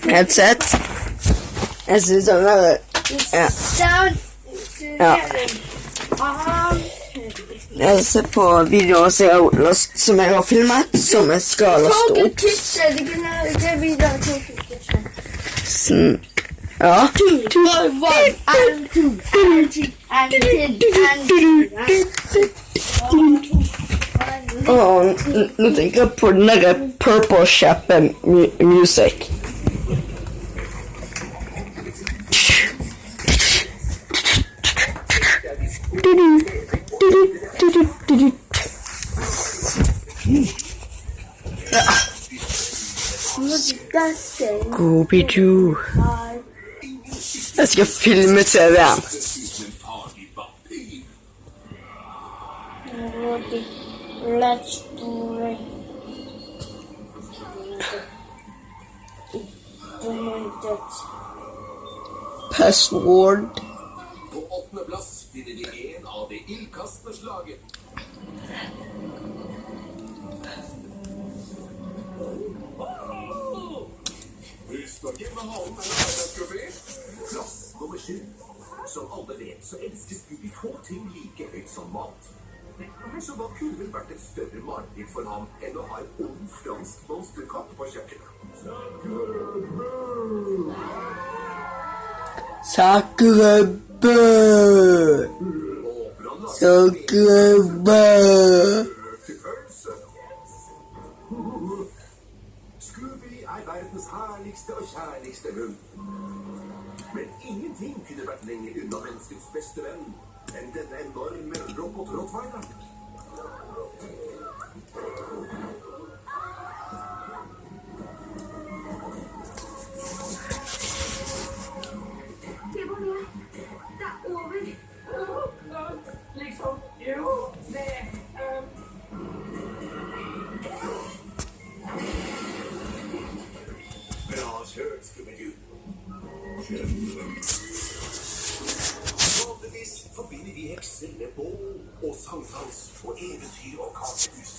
headset. Jeg synes den er... Ja. Jeg ser på videoer som jeg har filmet, som jeg skal laste opp. Sånn. Ja. Nå tenker jeg på den der Purple Chappe Music. Scooby-Doo. Jeg skal filme TV-en. Password. På 8. plass finner de en av det ildkastende slaget. Husk å gjemme halen med Scooby. Plass nummer 7. Som alle vet, så elsker Scooby få ting like høyt som mat. Så hva kunne vel vært et større mareritt for ham enn å ha en ung fransk monsterkatt på kjøkkenet? Sakrebø. Sakrebø. Scooby er verdens herligste og kjærligste hund. Men ingenting kunne vært lenger unna menneskets beste venn enn denne enorme robot-rottweileren. Det var det. Det er over. Liksom, jo, det... Bra kjørt, Scooby-Doo. Vanligvis forbinder vi hekser med bål og sangdans og eventyr og kakehus.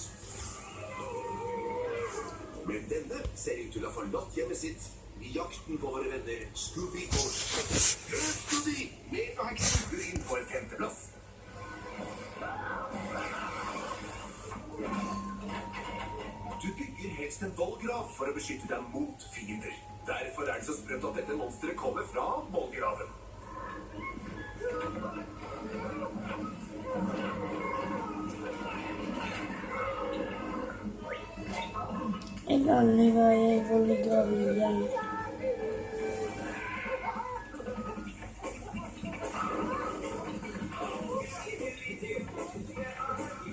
Men denne ser ut til å ha forlatt hjemmet sitt i jakten på våre venner Scooby og Scooby med å hekse inn på en 5. plass. Du bygger helst en vollgrav for å beskytte deg mot fiender. Derfor er det så sprøtt at dette monsteret kommer fra vollgraven. Jeg kan aldri være i vollgrav igjen.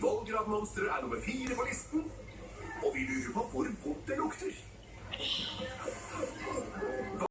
Vollgravmonsteret er nummer 4 på listen, og vi lurer på hvor vondt det lukter.